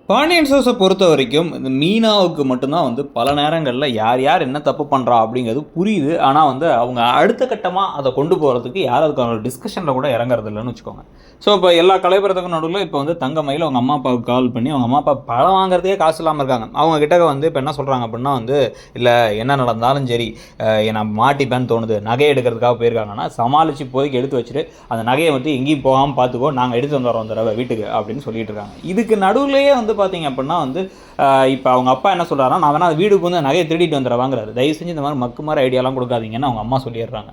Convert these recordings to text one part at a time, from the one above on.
பாண்டியன் ஸ்டோர்ஸை பொறுத்த வரைக்கும் இந்த மீனாவுக்கு மட்டும்தான் வந்து பல நேரங்களில் யார் யார் என்ன தப்பு பண்ணுறா அப்படிங்கிறது புரியுது. ஆனால் வந்து அவங்க அடுத்த கட்டமாக அதை கொண்டு போகிறதுக்கு யாரும் அதுக்கான டிஸ்கஷனில் கூட இறங்குறது இல்லைன்னு வச்சுக்கோங்க. ஸோ இப்போ எல்லா கலைபுரத்துக்கும் நடுவில் இப்போ வந்து தங்கமயில் அவங்க அம்மா அப்பாவுக்கு கால் பண்ணி அவங்க அம்மா அப்பா பழம் வாங்குறதே காசு இல்லாமல் இருக்காங்க. அவங்க கிட்ட வந்து இப்போ என்ன சொல்கிறாங்க அப்படின்னா வந்து, இல்லை என்ன நடந்தாலும் சரி நான் மாட்டிப்பேன்னு தோணுது, நகையை எடுக்கிறதுக்காக போயிருக்காங்கன்னா சமாளித்து இப்போதைக்கு எடுத்து வச்சுட்டு அந்த நகையை வந்து எங்கேயும் போகாமல் பார்த்துக்கோ, நாங்கள் எடுத்து வந்துடுறோம் தடவை வீட்டுக்கு அப்படின்னு சொல்லிட்டு இருக்காங்க. இதுக்கு நடுவுலேயே வந்து பார்த்தீங்க அப்படின்னா வந்து இப்போ அவங்க அப்பா என்ன சொல்கிறாருன்னா, நான் வேணா வீட்டுக்கு வந்து நகையை திருடிட்டு வந்துடுற வாங்குறாரு, தயவு செஞ்சு இந்த மாதிரி மக்கு மாதிரி ஐடியாலாம் கொடுக்காதீங்கன்னு அவங்க அம்மா சொல்லிடுறாங்க.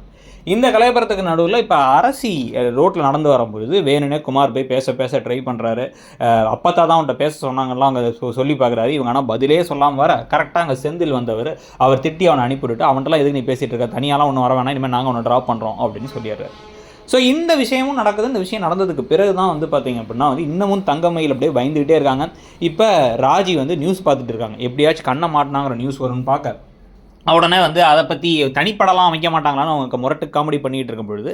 இந்த கலையபுரத்துக்கு நடுவில் இப்போ அரசி ரோட்டில் நடந்து வரும்பொழுது வேணுனே குமார் போய் பேச ட்ரை பண்ணுறாரு. அப்பத்தா தான் அவன்கிட்ட பேச சொன்னாங்கலாம் அங்கே சொல்லி பார்க்குறாரு. இவங்க ஆனால் பதிலே சொல்லாமல் வர கரெக்டாக அங்கே செந்தில் வந்தவர் அவர் திட்டி அவனை அனுப்பிவிட்டு, அவன்கிட்டலாம் எதுக்கு நீ பேசிகிட்டு இருக்க, தனியாலாம் ஒன்றும் வர வேணாம், இனிமேல் நாங்கள் ஒன்று ட்ராப் பண்ணுறோம் அப்படின்னு சொல்லிடுறாரு. ஸோ இந்த விஷயமும் நடக்குது. இந்த விஷயம் நடந்ததுக்கு பிறகு தான் வந்து பார்த்திங்க அப்படின்னா வந்து இன்னமும் தங்கமயில் அப்படியே பயந்துக்கிட்டே இருக்காங்க. இப்போ ராஜி வந்து நியூஸ் பார்த்துட்டு இருக்காங்க, எப்படியாச்சும் கண்ணை மாட்டினாங்கிற நியூஸ் வரும்னு பார்க்க உடனே வந்து அதை பற்றி தனிப்படலாம் அமைக்க மாட்டாங்களான்னு அவங்க முரட்டு காமெடி பண்ணிகிட்டு இருக்கும் பொழுது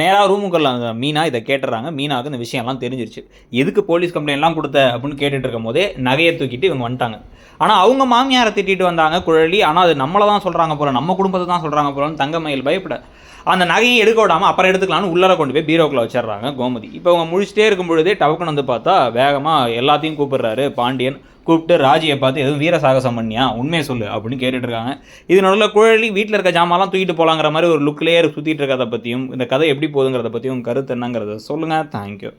நேராக ரூமுக்குள்ள மீனா இதை கேட்டுறாங்க. மீனாவுக்கு இந்த விஷயம்லாம் தெரிஞ்சிருச்சு. எதுக்கு போலீஸ் கம்ப்ளைண்ட்லாம் கொடுத்த அப்படின்னு கேட்டுட்டு இருக்கும் போதே நகையை தூக்கிட்டு இவங்க வந்துட்டாங்க. ஆனால் அவங்க மாமியாரை திட்டிட்டு வந்தாங்க குழலி. ஆனால் அது நம்மளை தான் சொல்கிறாங்க போல, நம்ம குடும்பத்தை தான் சொல்கிறாங்க போலன்னு தங்கமயில் பயப்பட அந்த நகையை எடுக்க விடாமல் அப்புறம் எடுத்துக்கலான்னு உள்ளார கொண்டு போய் பீரோக்குள்ள வச்சிடுறாங்க கோமதி. இப்போ அவங்க முழிச்சிட்டே இருக்கும் பொழுதே டவுக்குன்னு வந்து பார்த்தா வேகமாக எல்லாத்தையும் கூப்பிடுறாரு பாண்டியன். கூப்பிட்டு ராஜியை பார்த்து எதுவும் வீர சாகசம் பண்ணியா, உண்மையை சொல்லு அப்படின்னு கேட்டுட்டு இருக்காங்க. இது நடுவில் குழலி வீட்டில் இருக்க ஜாமான்லாம் தூக்கிட்டு போகலாங்கிற மாதிரி ஒரு லுக்லேயே சுற்றிட்டு இருக்கிறத பற்றியும் இந்த கதை எப்படி போகுதுங்கிறத பற்றியும் கருத்து என்னங்கிறத சொல்லுங்கள். தேங்க்யூ.